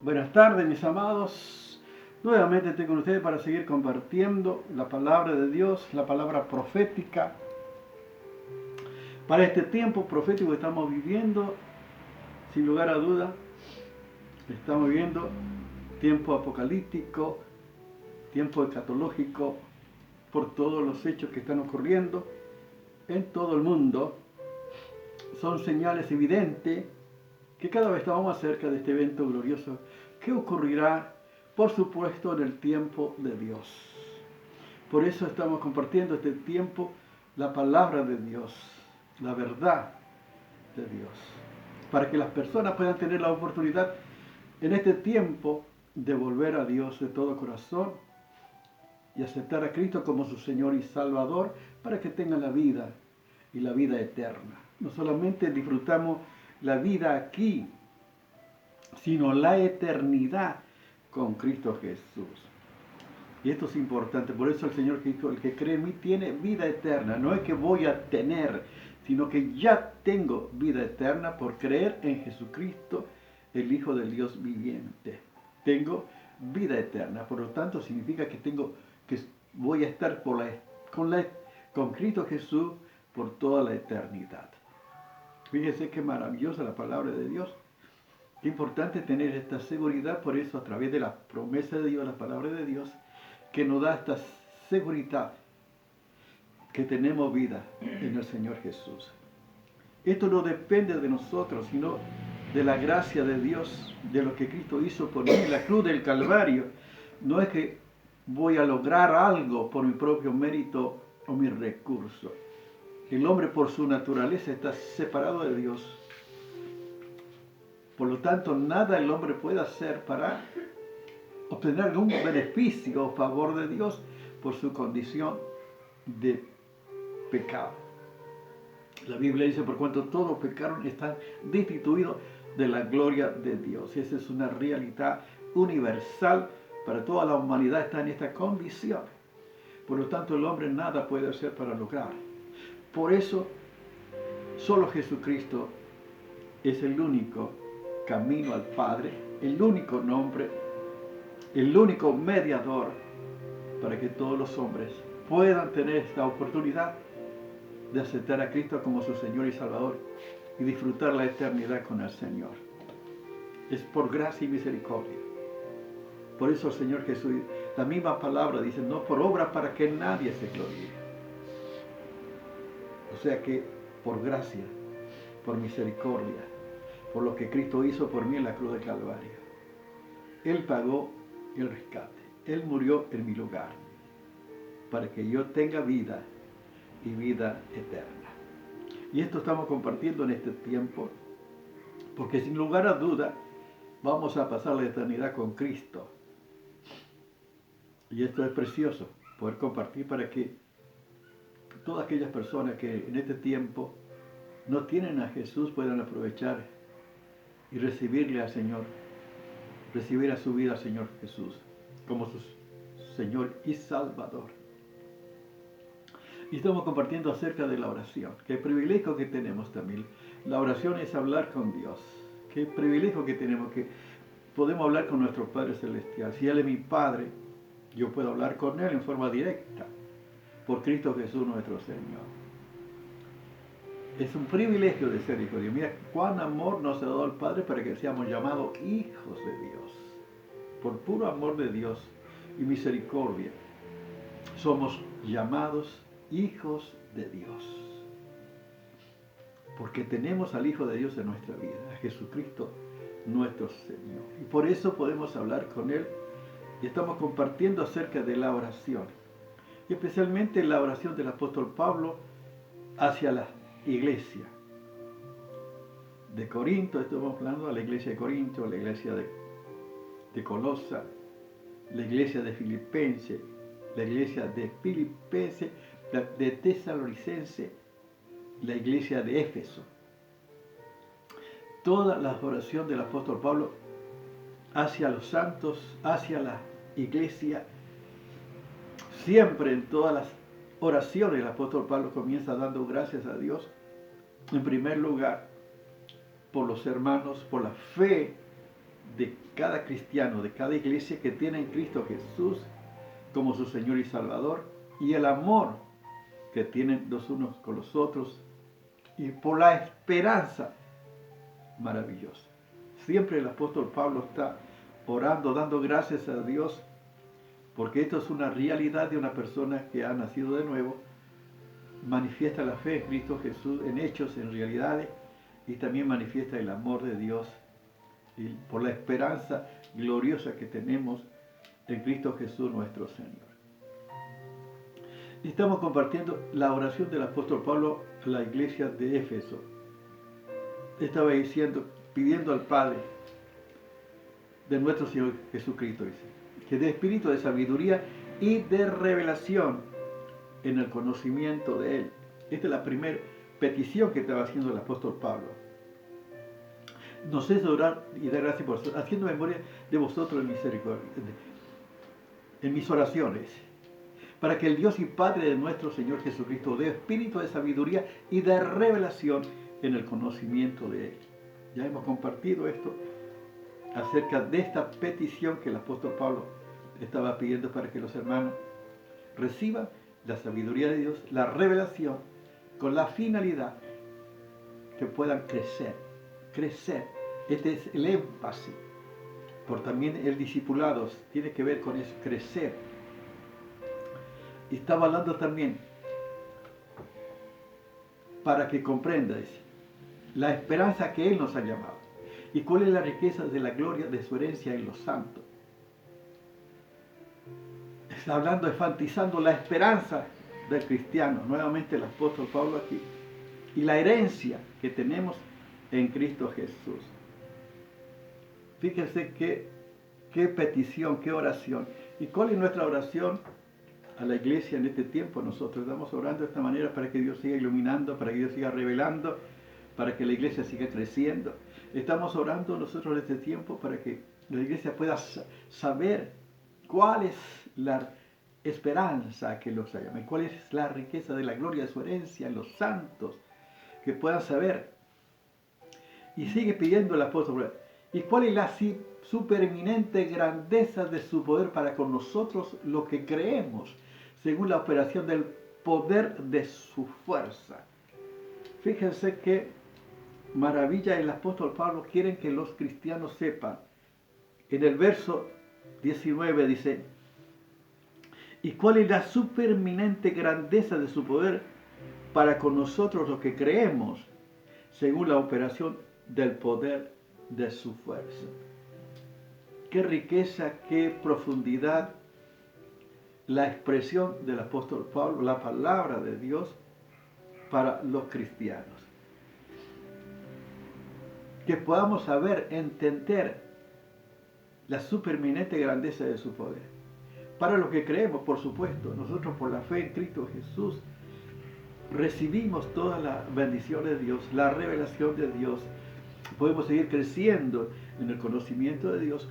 Buenas tardes, mis amados. Nuevamente estoy con ustedes para seguir compartiendo la palabra de Dios, la palabra profética. Para este tiempo profético que estamos viviendo, sin lugar a duda, estamos viviendo tiempo apocalíptico, tiempo escatológico, por todos los hechos que están ocurriendo en todo el mundo. Son señales evidentes que cada vez estamos más cerca de este evento glorioso que ocurrirá, por supuesto, en el tiempo de Dios. Por eso estamos compartiendo este tiempo la palabra de Dios, la verdad de Dios, para que las personas puedan tener la oportunidad en este tiempo de volver a Dios de todo corazón y aceptar a Cristo como su Señor y Salvador para que tengan la vida y la vida eterna. No solamente disfrutamos la vida aquí, sino la eternidad con Cristo Jesús. Y esto es importante, por eso el Señor dijo, el que cree en mí tiene vida eterna. No es que voy a tener, sino que ya tengo vida eterna por creer en Jesucristo, el Hijo del Dios viviente. Tengo vida eterna, por lo tanto significa que voy a estar con Cristo Jesús por toda la eternidad. Fíjese qué maravillosa la palabra de Dios. Qué importante tener esta seguridad, por eso a través de la promesa de Dios, la palabra de Dios, que nos da esta seguridad que tenemos vida en el Señor Jesús. Esto no depende de nosotros, sino de la gracia de Dios, de lo que Cristo hizo por mí en la cruz del Calvario. No es que voy a lograr algo por mi propio mérito o mis recursos. El hombre por su naturaleza está separado de Dios. Por lo tanto, nada el hombre puede hacer para obtener algún beneficio o favor de Dios por su condición de pecado. La Biblia dice, por cuanto todos pecaron, están destituidos de la gloria de Dios. Esa es una realidad universal para toda la humanidad, está en esta condición. Por lo tanto, el hombre nada puede hacer para lograr. Por eso, solo Jesucristo es el único camino al Padre, el único nombre, el único mediador para que todos los hombres puedan tener esta oportunidad de aceptar a Cristo como su Señor y Salvador y disfrutar la eternidad con el Señor. Es por gracia y misericordia. Por eso el Señor Jesús, la misma palabra dice, no por obra para que nadie se gloríe. O sea que por gracia, por misericordia, por lo que Cristo hizo por mí en la cruz del Calvario. Él pagó el rescate. Él murió en mi lugar para que yo tenga vida y vida eterna. Y esto estamos compartiendo en este tiempo porque sin lugar a duda vamos a pasar la eternidad con Cristo. Y esto es precioso, poder compartir para que todas aquellas personas que en este tiempo no tienen a Jesús puedan aprovechar y recibirle al Señor, recibir a su vida al Señor Jesús como su Señor y Salvador. Y estamos compartiendo acerca de la oración. Qué privilegio que tenemos también. La oración es hablar con Dios. Qué privilegio que tenemos, que podemos hablar con nuestro Padre Celestial. Si Él es mi Padre, yo puedo hablar con Él en forma directa, por Cristo Jesús nuestro Señor. Es un privilegio de ser hijo de Dios. Mira cuán amor nos ha dado el Padre para que seamos llamados hijos de Dios. Por puro amor de Dios y misericordia, somos llamados hijos de Dios. Porque tenemos al Hijo de Dios en nuestra vida, a Jesucristo nuestro Señor. Y por eso podemos hablar con Él y estamos compartiendo acerca de la oración. Y especialmente la oración del apóstol Pablo hacia la iglesia de Corinto. Estamos hablando de la iglesia de Corinto, la iglesia de Colosa, la iglesia de Filipenses, la iglesia de Filipenses, de Tesalonicense, la iglesia de Éfeso. Toda la oración del apóstol Pablo hacia los santos, hacia la iglesia, siempre en todas las oraciones el apóstol Pablo comienza dando gracias a Dios, en primer lugar, por los hermanos, por la fe de cada cristiano, de cada iglesia que tiene en Cristo Jesús como su Señor y Salvador, y el amor que tienen los unos con los otros, y por la esperanza maravillosa. Siempre el apóstol Pablo está orando, dando gracias a Dios, porque esto es una realidad de una persona que ha nacido de nuevo, manifiesta la fe en Cristo Jesús en hechos, en realidades, y también manifiesta el amor de Dios y por la esperanza gloriosa que tenemos en Cristo Jesús nuestro Señor. Y estamos compartiendo la oración del apóstol Pablo a la iglesia de Éfeso. Estaba diciendo, pidiendo al Padre de nuestro Señor Jesucristo, dice, que dé espíritu de sabiduría y de revelación en el conocimiento de Él. Esta es la primera petición que estaba haciendo el apóstol Pablo. No cese de orar y dar gracias por vosotros, haciendo memoria de vosotros en misericordia, en mis oraciones, para que el Dios y Padre de nuestro Señor Jesucristo dé espíritu de sabiduría y de revelación en el conocimiento de Él. Ya hemos compartido esto acerca de esta petición que el apóstol Pablo estaba pidiendo para que los hermanos reciban la sabiduría de Dios, la revelación, con la finalidad que puedan crecer. Este es el énfasis. Por también el discipulado tiene que ver con eso, crecer. Y estaba hablando también para que comprendas la esperanza que Él nos ha llamado y cuál es la riqueza de la gloria de su herencia en los santos. Está hablando, enfatizando la esperanza del cristiano, nuevamente el apóstol Pablo aquí, y la herencia que tenemos en Cristo Jesús. Fíjense qué petición, qué oración. ¿Y cuál es nuestra oración a la iglesia en este tiempo? Nosotros estamos orando de esta manera para que Dios siga iluminando, para que Dios siga revelando, para que la iglesia siga creciendo. Estamos orando nosotros en este tiempo para que la iglesia pueda saber cuál es la esperanza que los llama y cuál es la riqueza de la gloria de su herencia en los santos, que puedan saber. Y sigue pidiendo el apóstol, ¿y cuál es la supereminente grandeza de su poder para con nosotros lo que creemos, según la operación del poder de su fuerza? Fíjense qué maravilla el apóstol Pablo quiere que los cristianos sepan. En el verso 19 dice, ¿y cuál es la supereminente grandeza de su poder para con nosotros los que creemos, según la operación del poder de su fuerza? Qué riqueza, qué profundidad la expresión del apóstol Pablo, la palabra de Dios para los cristianos. Que podamos saber, entender la supereminente grandeza de su poder. Para los que creemos, por supuesto, nosotros por la fe en Cristo Jesús recibimos todas las bendiciones de Dios, la revelación de Dios. Podemos seguir creciendo en el conocimiento de Dios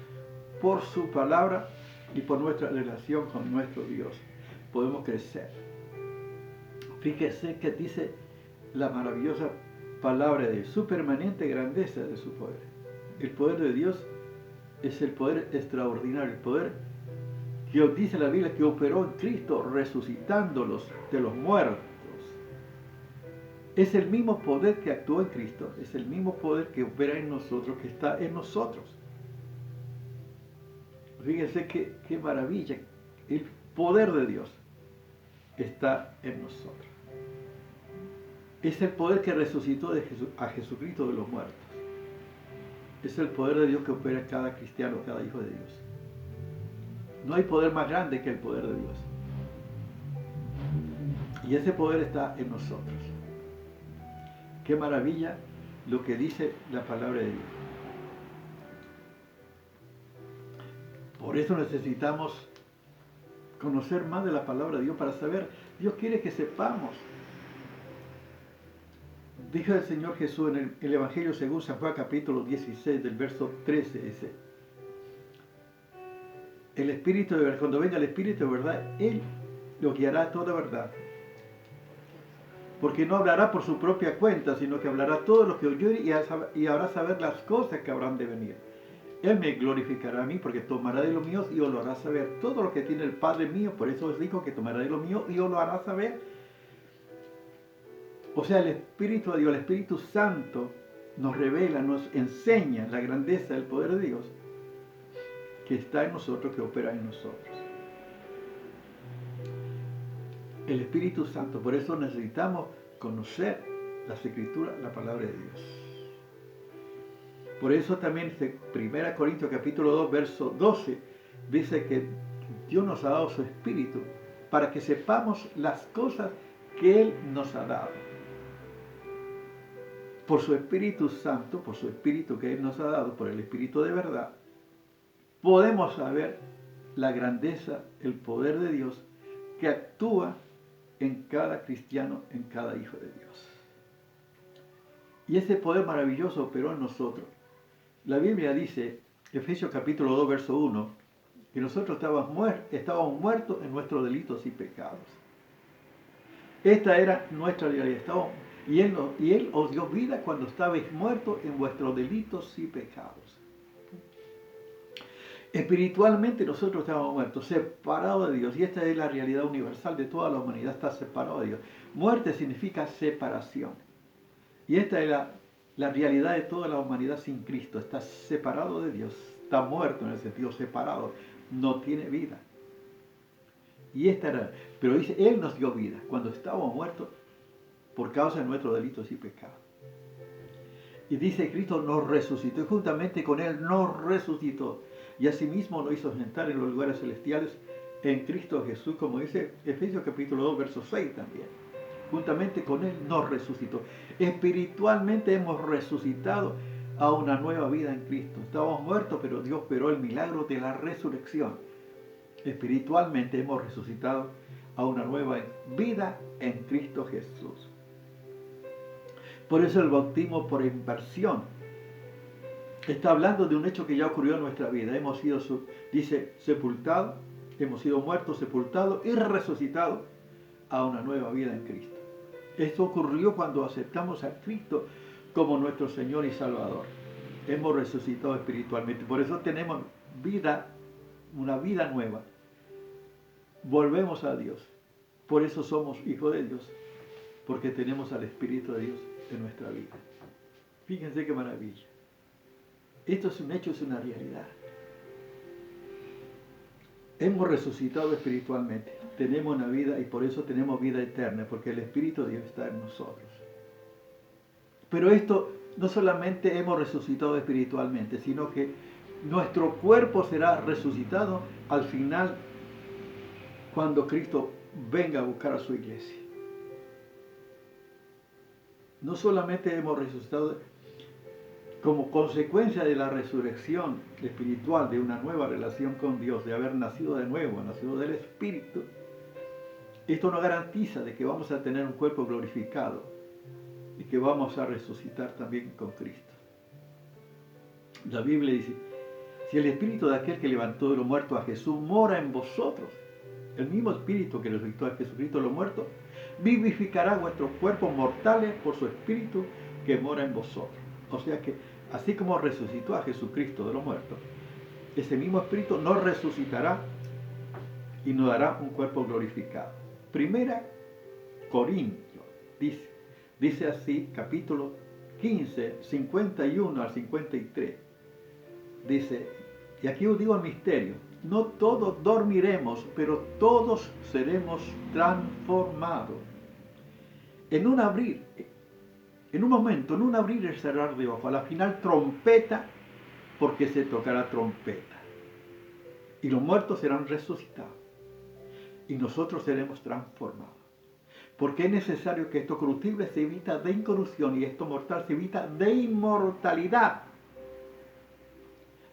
por su palabra y por nuestra relación con nuestro Dios. Podemos crecer. Fíjese que dice la maravillosa palabra de su permanente grandeza de su poder. El poder de Dios es el poder extraordinario, el poder que dice la Biblia que operó en Cristo resucitándolos de los muertos. Es el mismo poder que actuó en Cristo, es el mismo poder que opera en nosotros, que está en nosotros. Fíjense qué maravilla, el poder de Dios está en nosotros. Es el poder que resucitó a Jesucristo de los muertos. Es el poder de Dios que opera en cada cristiano, cada hijo de Dios. No hay poder más grande que el poder de Dios. Y ese poder está en nosotros. Qué maravilla lo que dice la palabra de Dios. Por eso necesitamos conocer más de la palabra de Dios para saber. Dios quiere que sepamos. Dijo el Señor Jesús en el Evangelio según San Juan capítulo 16 del verso 13, dice, el Espíritu de verdad, cuando venga el Espíritu de verdad, Él lo guiará a toda verdad. Porque no hablará por su propia cuenta, sino que hablará todo lo que oyó y hará saber las cosas que habrán de venir. Él me glorificará a mí porque tomará de lo mío y os lo hará saber. Todo lo que tiene el Padre mío, por eso os digo que tomará de lo mío y os lo hará saber. O sea, el Espíritu de Dios, el Espíritu Santo, nos revela, nos enseña la grandeza del poder de Dios que está en nosotros, que opera en nosotros. El Espíritu Santo, por eso necesitamos conocer las Escrituras, la palabra de Dios. Por eso también 1 Corintios capítulo 2, verso 12, dice que Dios nos ha dado su Espíritu para que sepamos las cosas que Él nos ha dado. Por su Espíritu Santo, por su Espíritu que Él nos ha dado, por el Espíritu de verdad, podemos saber la grandeza, el poder de Dios que actúa en cada cristiano, en cada hijo de Dios. Y ese poder maravilloso operó en nosotros. La Biblia dice, Efesios capítulo 2, verso 1, que nosotros estábamos muertos en nuestros delitos y pecados. Esta era nuestra realidad. Y Él os dio vida cuando estabais muertos en vuestros delitos y pecados. Espiritualmente nosotros estábamos muertos, separados de Dios. Y esta es la realidad universal de toda la humanidad, está separado de Dios. Muerte significa separación. Y esta es la realidad de toda la humanidad sin Cristo. Está separado de Dios, está muerto en el sentido separado, no tiene vida. Y esta era, pero dice, Él nos dio vida cuando estábamos muertos por causa de nuestros delitos y pecados. Y dice, Cristo nos resucitó y juntamente con Él nos resucitó. Y asimismo nos hizo sentar en los lugares celestiales en Cristo Jesús, como dice Efesios capítulo 2, verso 6 también. Juntamente con Él nos resucitó. Espiritualmente hemos resucitado a una nueva vida en Cristo. Estábamos muertos, pero Dios operó el milagro de la resurrección. Espiritualmente hemos resucitado a una nueva vida en Cristo Jesús. Por eso el bautismo por inmersión está hablando de un hecho que ya ocurrió en nuestra vida. Hemos sido, dice, sepultados, hemos sido muertos, sepultados y resucitados a una nueva vida en Cristo. Esto ocurrió cuando aceptamos a Cristo como nuestro Señor y Salvador. Hemos resucitado espiritualmente. Por eso tenemos vida, una vida nueva. Volvemos a Dios. Por eso somos hijos de Dios. Porque tenemos al Espíritu de Dios en nuestra vida. Fíjense qué maravilla. Esto es un hecho, es una realidad. Hemos resucitado espiritualmente, tenemos una vida y por eso tenemos vida eterna, porque el Espíritu de Dios está en nosotros. Pero esto no solamente hemos resucitado espiritualmente, sino que nuestro cuerpo será resucitado al final cuando Cristo venga a buscar a su iglesia. No solamente hemos resucitado como consecuencia de la resurrección espiritual, de una nueva relación con Dios, de haber nacido de nuevo, nacido del Espíritu, esto nos garantiza de que vamos a tener un cuerpo glorificado y que vamos a resucitar también con Cristo. La Biblia dice, si el Espíritu de aquel que levantó de los muertos a Jesús mora en vosotros, el mismo Espíritu que resucitó a Jesucristo de los muertos, vivificará vuestros cuerpos mortales por su Espíritu que mora en vosotros. O sea que, así como resucitó a Jesucristo de los muertos, ese mismo Espíritu nos resucitará y nos dará un cuerpo glorificado. Primera Corintios, dice así, capítulo 15, 51 al 53. Dice, y aquí os digo el misterio, no todos dormiremos, pero todos seremos transformados. En un abrir, en un momento, en un abrir y cerrar de ojos, a la final trompeta, porque se tocará trompeta. Y los muertos serán resucitados. Y nosotros seremos transformados. Porque es necesario que esto corruptible se evita de incorrupción y esto mortal se evita de inmortalidad.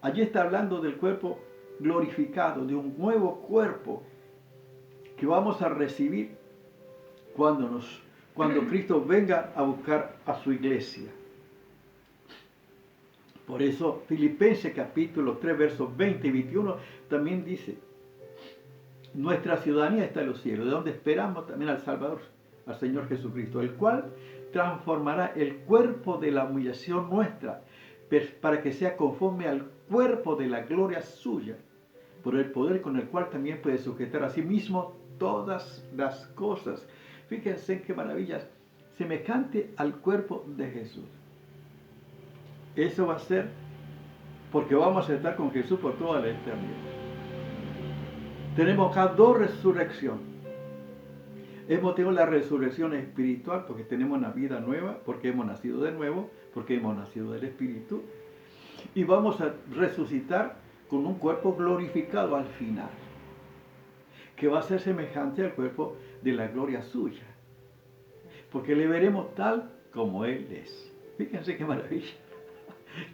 Allí está hablando del cuerpo glorificado, de un nuevo cuerpo que vamos a recibir cuando Cristo venga a buscar a su iglesia. Por eso Filipenses capítulo 3 versos 20 y 21 también dice, nuestra ciudadanía está en los cielos, de donde esperamos también al Salvador, al Señor Jesucristo, el cual transformará el cuerpo de la humillación nuestra para que sea conforme al cuerpo de la gloria suya, por el poder con el cual también puede sujetar a sí mismo todas las cosas. Fíjense qué maravillas, semejante al cuerpo de Jesús. Eso va a ser porque vamos a estar con Jesús por toda la eternidad. Tenemos acá dos resurrecciones. Hemos tenido la resurrección espiritual porque tenemos una vida nueva, porque hemos nacido de nuevo, porque hemos nacido del Espíritu. Y vamos a resucitar con un cuerpo glorificado al final, que va a ser semejante al cuerpo de la gloria suya, porque le veremos tal como Él es. Fíjense qué maravilla,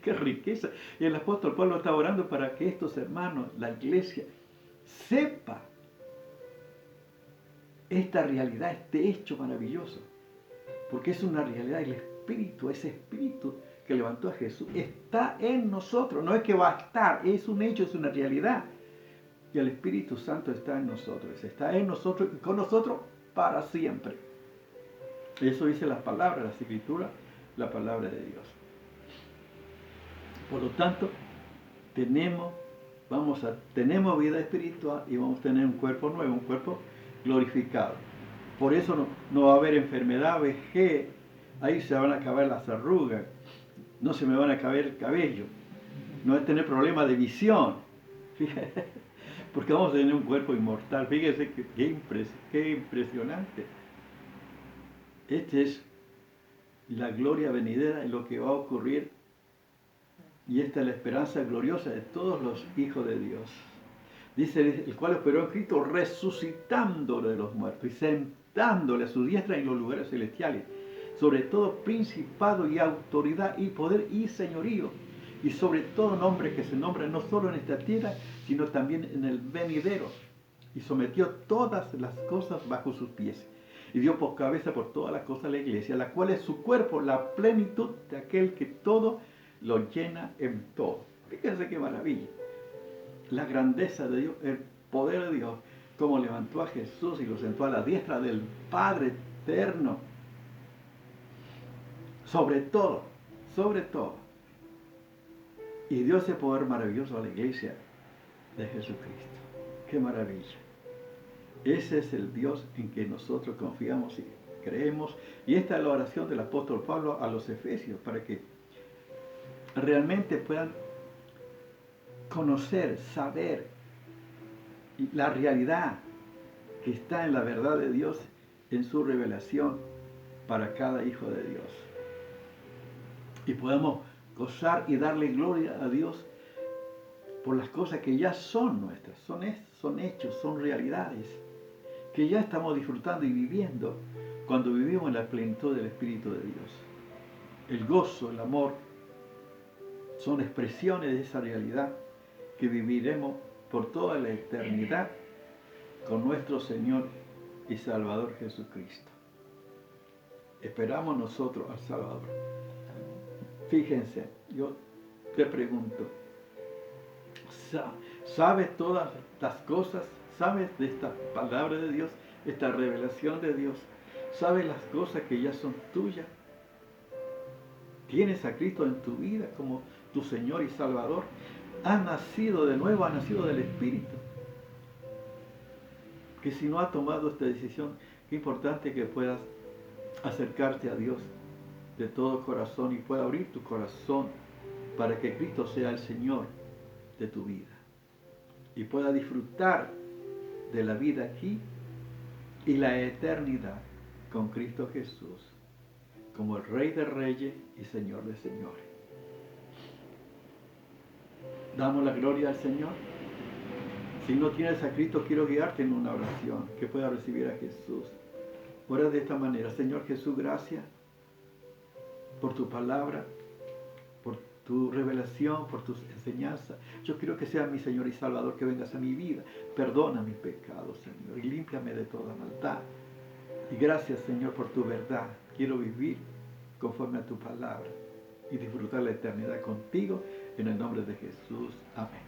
qué riqueza. Y el apóstol Pablo está orando para que estos hermanos, la iglesia, sepa esta realidad, este hecho maravilloso, porque es una realidad. El Espíritu, ese Espíritu que levantó a Jesús, está en nosotros. No es que va a estar, es un hecho, es una realidad. Y el Espíritu Santo está en nosotros y con nosotros para siempre. Eso dice las palabras, las escrituras, la palabra de Dios. Por lo tanto, tenemos vida espiritual y vamos a tener un cuerpo nuevo, un cuerpo glorificado. Por eso no va a haber enfermedad, vejez, ahí se van a acabar las arrugas, no se me van a caer el cabello, no es tener problemas de visión, fíjate, porque vamos a tener un cuerpo inmortal. Fíjese qué impresionante. Esta es la gloria venidera en lo que va a ocurrir, y esta es la esperanza gloriosa de todos los hijos de Dios. Dice, el cual esperó en Cristo resucitándolo de los muertos y sentándole a su diestra en los lugares celestiales, sobre todo principado y autoridad y poder y señorío, y sobre todo nombre que se nombra no solo en esta tierra, sino también en el venidero, y sometió todas las cosas bajo sus pies, y dio por cabeza por todas las cosas a la iglesia, la cual es su cuerpo, la plenitud de aquel que todo lo llena en todo. Fíjense qué maravilla. La grandeza de Dios, el poder de Dios, como levantó a Jesús y lo sentó a la diestra del Padre eterno. Sobre todo. Y dio ese poder maravilloso a la iglesia de Jesucristo. ¡Qué maravilla! Ese es el Dios en que nosotros confiamos y creemos. Y esta es la oración del apóstol Pablo a los Efesios, para que realmente puedan conocer, saber la realidad que está en la verdad de Dios, en su revelación para cada hijo de Dios. Y podamos gozar y darle gloria a Dios por las cosas que ya son nuestras, son hechos, son realidades, que ya estamos disfrutando y viviendo cuando vivimos en la plenitud del Espíritu de Dios. El gozo, el amor, son expresiones de esa realidad que viviremos por toda la eternidad con nuestro Señor y Salvador Jesucristo. Esperamos nosotros al Salvador. Fíjense, yo te pregunto, ¿sabes todas las cosas? ¿Sabes de esta palabra de Dios, esta revelación de Dios? ¿Sabes las cosas que ya son tuyas? ¿Tienes a Cristo en tu vida como tu Señor y Salvador? ¿Has nacido de nuevo? ¿Has nacido del Espíritu? Que si no has tomado esta decisión, qué importante que puedas acercarte a Dios de todo corazón y pueda abrir tu corazón para que Cristo sea el Señor de tu vida y pueda disfrutar de la vida aquí y la eternidad con Cristo Jesús como el Rey de Reyes y Señor de Señores. Damos la gloria al Señor. Si no tienes a Cristo, quiero guiarte en una oración que pueda recibir a Jesús. Ora de esta manera: Señor Jesús, gracias por tu palabra, por tu revelación, por tus enseñanzas. Yo quiero que seas mi Señor y Salvador, que vengas a mi vida. Perdona mis pecados, Señor, y límpiame de toda maldad. Y gracias, Señor, por tu verdad. Quiero vivir conforme a tu palabra y disfrutar la eternidad contigo, en el nombre de Jesús. Amén.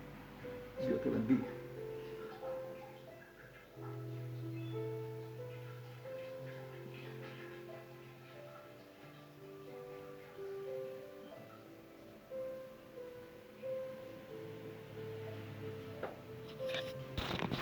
Dios te bendiga.